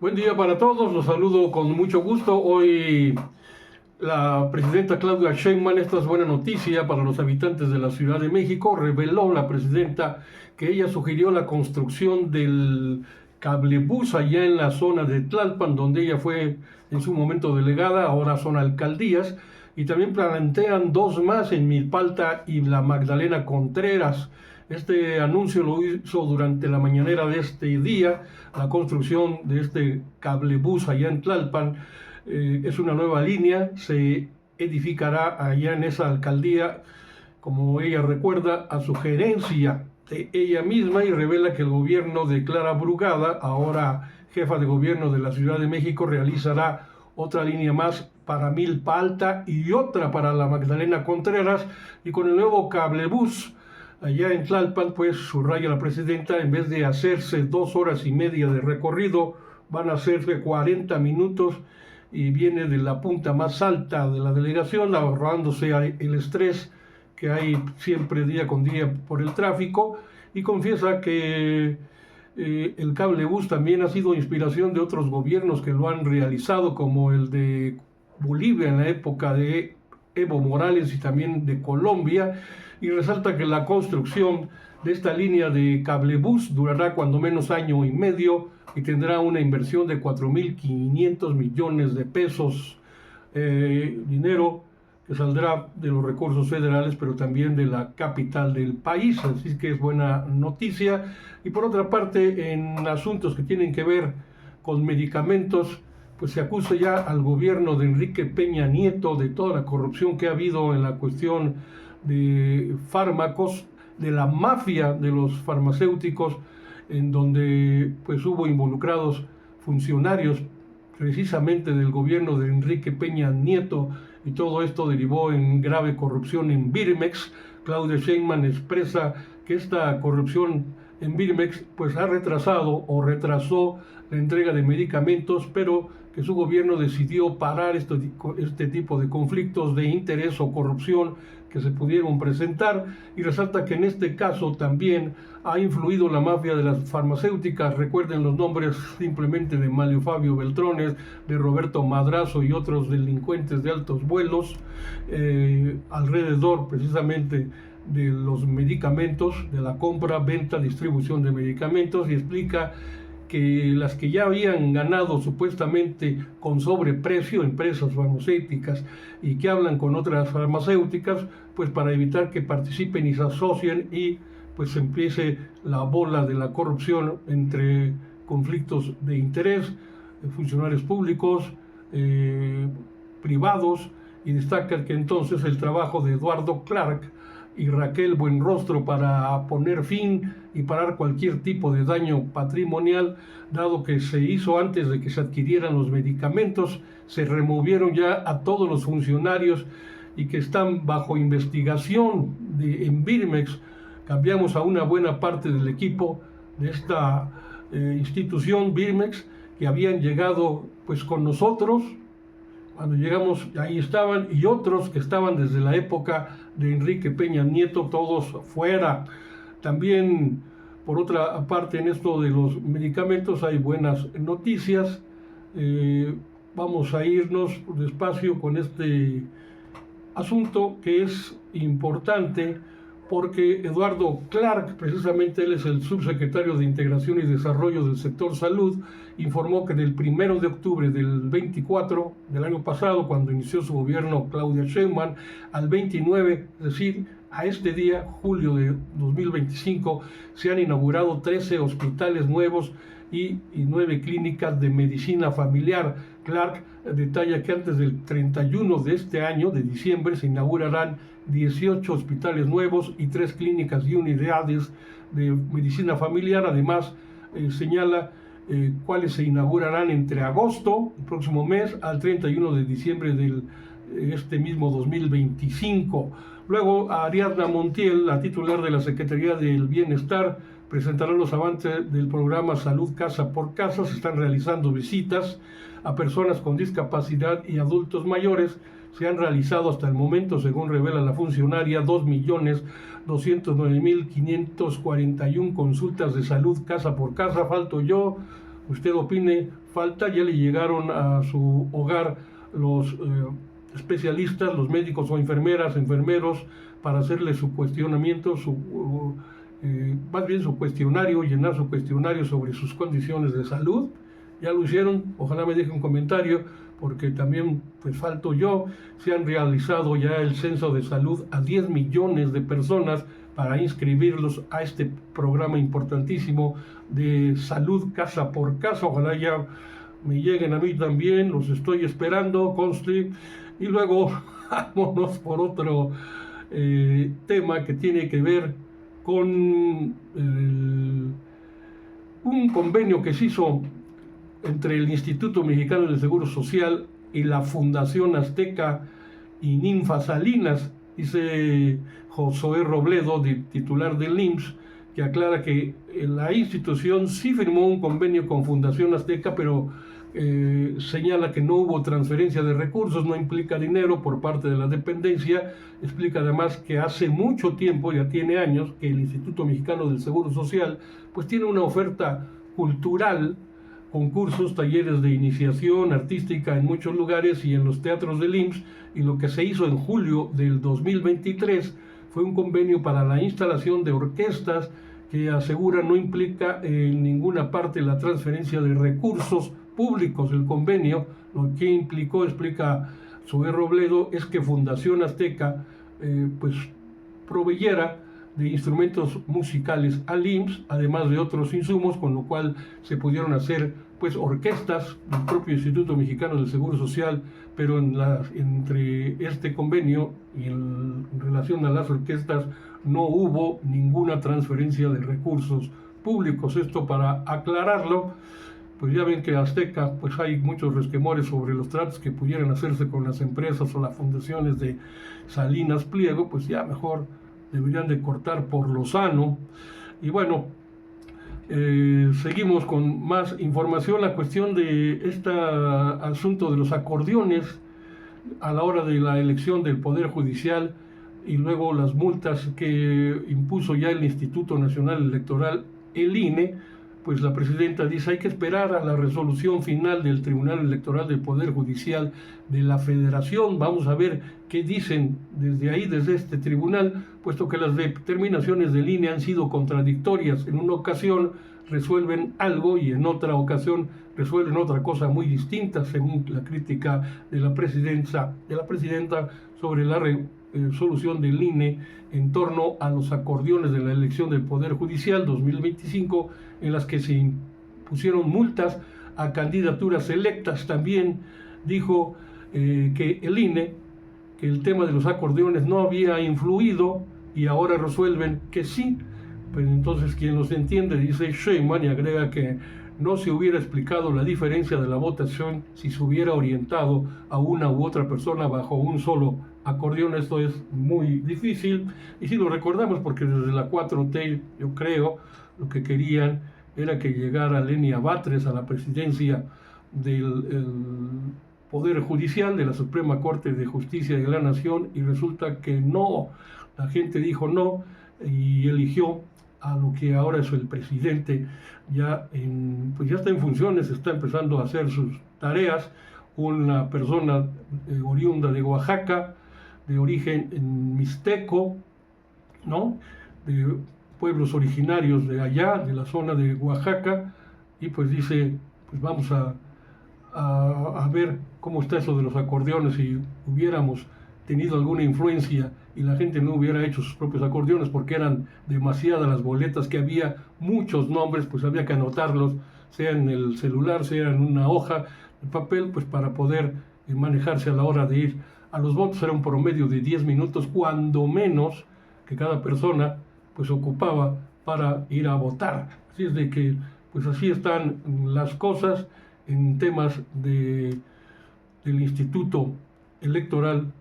Buen día para todos, los saludo con mucho gusto. Hoy la presidenta Claudia Sheinbaum, esta es buena noticia para los habitantes de la Ciudad de México, reveló la presidenta que ella sugirió la construcción del cablebús allá en la zona de Tlalpan, donde ella fue en su momento delegada, ahora son alcaldías, y también plantean dos más en Milpalta y la Magdalena Contreras. Este anuncio lo hizo durante la mañanera de este día, la construcción de este cablebús allá en Tlalpan. Es una nueva línea, se edificará allá en esa alcaldía, como ella recuerda, a sugerencia de ella misma, y revela que el gobierno de Clara Brugada, ahora jefa de gobierno de la Ciudad de México, realizará otra línea más para Milpa Alta y otra para la Magdalena Contreras, y con el nuevo cablebús allá en Tlalpan, pues subraya la presidenta, en vez de hacerse 2 horas y media de recorrido, van a hacerse 40 minutos, y viene de la punta más alta de la delegación, ahorrándose el estrés que hay siempre día con día por el tráfico, y confiesa que el cablebús también ha sido inspiración de otros gobiernos que lo han realizado, como el de Bolivia en la época de Evo Morales y también de Colombia, y resalta que la construcción de esta línea de cablebús durará cuando menos año y medio y tendrá una inversión de 4.500 millones de pesos, dinero que saldrá de los recursos federales, pero también de la capital del país, así que es buena noticia. Y por otra parte, en asuntos que tienen que ver con medicamentos, pues se acusa ya al gobierno de Enrique Peña Nieto de toda la corrupción que ha habido en la cuestión de fármacos, de la mafia de los farmacéuticos, en donde pues hubo involucrados funcionarios precisamente del gobierno de Enrique Peña Nieto, y todo esto derivó en grave corrupción en Birmex. Claudia Sheinbaum expresa que esta corrupción en Birmex pues ha retrasado o retrasó la entrega de medicamentos, pero que su gobierno decidió parar este tipo de conflictos de interés o corrupción que se pudieron presentar, y resalta que en este caso también ha influido la mafia de las farmacéuticas. Recuerden los nombres simplemente de Manlio Fabio Beltrones, de Roberto Madrazo y otros delincuentes de altos vuelos, alrededor precisamente de los medicamentos, de la compra, venta, distribución de medicamentos, y explica que las que ya habían ganado supuestamente con sobreprecio, empresas farmacéuticas, y que hablan con otras farmacéuticas, pues para evitar que participen y se asocien, y pues empiece la bola de la corrupción entre conflictos de interés, funcionarios públicos, privados, y destaca que entonces el trabajo de Eduardo Clark y Raquel Buenrostro para poner fin y parar cualquier tipo de daño patrimonial, dado que se hizo antes de que se adquirieran los medicamentos, se removieron ya a todos los funcionarios y que están bajo investigación en Birmex. Cambiamos a una buena parte del equipo de esta institución Birmex, que habían llegado pues con nosotros. Cuando llegamos, ahí estaban, y otros que estaban desde la época de Enrique Peña Nieto, todos fuera. También, por otra parte, en esto de los medicamentos hay buenas noticias. Vamos a irnos despacio con este asunto que es importante, porque Eduardo Clark, precisamente él es el subsecretario de Integración y Desarrollo del sector salud, informó que del 1 de octubre del 24 del año pasado, cuando inició su gobierno Claudia Sheinbaum, al 29, es decir, a este día, julio de 2025, se han inaugurado 13 hospitales nuevos y 9 clínicas de medicina familiar. Clark detalla que antes del 31 de este año, de diciembre, se inaugurarán 18 hospitales nuevos y 3 clínicas y unidades de medicina familiar. Además, señala cuáles se inaugurarán entre agosto, el próximo mes, al 31 de diciembre de este mismo 2025. Luego, Ariadna Montiel, la titular de la Secretaría del Bienestar, presentará los avances del programa Salud Casa por Casa. Se están realizando visitas a personas con discapacidad y adultos mayores. Se han realizado hasta el momento, según revela la funcionaria, 2.209.541 consultas de salud casa por casa. Falto yo, usted opine, falta, ya le llegaron a su hogar los especialistas, los médicos o enfermeras, enfermeros, para hacerle su cuestionamiento, más bien su cuestionario, llenar su cuestionario sobre sus condiciones de salud. Ya lo hicieron, ojalá me deje un comentario, porque también pues falto yo. Se han realizado ya el censo de salud a 10 millones de personas para inscribirlos a este programa importantísimo de salud casa por casa. Ojalá ya me lleguen a mí también, los estoy esperando, conste. Y luego vámonos por otro tema que tiene que ver con un convenio que se hizo entre el Instituto Mexicano del Seguro Social y la Fundación Azteca y Ninfa Salinas. Dice Josué Robledo, titular del IMSS, que aclara que la institución sí firmó un convenio con Fundación Azteca, pero señala que no hubo transferencia de recursos, no implica dinero por parte de la dependencia. Explica además que hace mucho tiempo, ya tiene años, que el Instituto Mexicano del Seguro Social pues tiene una oferta cultural, concursos, talleres de iniciación artística en muchos lugares y en los teatros del IMSS, y lo que se hizo en julio del 2023 fue un convenio para la instalación de orquestas que asegura no implica en ninguna parte la transferencia de recursos públicos. El convenio lo que implicó, explica Zoé Robledo, es que Fundación Azteca pues proveyera de instrumentos musicales al IMSS, además de otros insumos, con lo cual se pudieron hacer pues orquestas del propio Instituto Mexicano del Seguro Social, pero entre este convenio y en relación a las orquestas no hubo ninguna transferencia de recursos públicos. Esto para aclararlo. Pues ya ven que Azteca, pues hay muchos resquemores sobre los tratos que pudieran hacerse con las empresas o las fundaciones de Salinas Pliego, pues ya mejor deberían de cortar por lo sano. Y bueno, seguimos con más información. La cuestión de este asunto de los acordeones a la hora de la elección del Poder Judicial y luego las multas que impuso ya el Instituto Nacional Electoral, el INE, pues la presidenta dice hay que esperar a la resolución final del Tribunal Electoral del Poder Judicial de la Federación. Vamos a ver qué dicen desde ahí, desde este tribunal, puesto que las determinaciones del INE han sido contradictorias. En una ocasión resuelven algo y en otra ocasión resuelven otra cosa muy distinta, según la crítica de la presidenta sobre la resolución del INE en torno a los acordeones de la elección del Poder Judicial 2025, en las que se impusieron multas a candidaturas electas. También dijo que el INE, que el tema de los acordeones no había influido, y ahora resuelven que sí. Pues entonces quien los entiende dice Sheinbaum, y agrega que no se hubiera explicado la diferencia de la votación si se hubiera orientado a una u otra persona bajo un solo acordeón. Esto es muy difícil, y si lo recordamos porque desde la 4T, yo creo, lo que querían era que llegara Lenia Batres a la presidencia del Poder Judicial, de la Suprema Corte de Justicia de la Nación, y resulta que no, la gente dijo no y eligió a lo que ahora es el presidente. Pues ya está en funciones, está empezando a hacer sus tareas, una persona oriunda de Oaxaca, de origen mixteco, ¿no?, de pueblos originarios de allá, de la zona de Oaxaca, y pues dice, pues vamos a ver cómo está eso de los acordeones. Si hubiéramos tenido alguna influencia y la gente no hubiera hecho sus propios acordeones porque eran demasiadas las boletas que había, muchos nombres, pues había que anotarlos, sea en el celular, sea en una hoja de papel, pues para poder manejarse a la hora de ir a los votos. Era un promedio de 10 minutos, cuando menos, que cada persona pues ocupaba para ir a votar. Así es de que, pues así están las cosas en temas del Instituto Electoral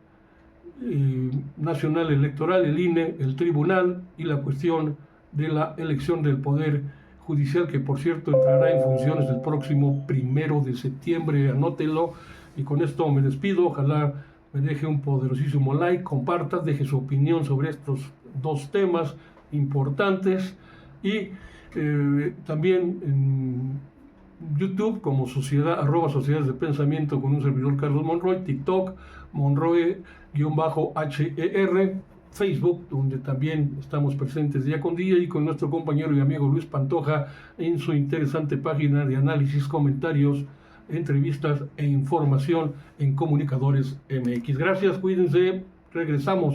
Nacional Electoral, el INE, el tribunal, y la cuestión de la elección del Poder Judicial, que por cierto entrará en funciones el próximo 1 de septiembre, anótelo. Y con esto me despido. Ojalá me deje un poderosísimo like, comparta, deje su opinión sobre estos dos temas importantes, y también YouTube como @Sociedades de Pensamiento con un servidor Carlos Monroy, TikTok, Monroy-HER, Facebook, donde también estamos presentes día con día, y con nuestro compañero y amigo Luis Pantoja en su interesante página de análisis, comentarios, entrevistas e información en Comunicadores MX. Gracias, cuídense, regresamos.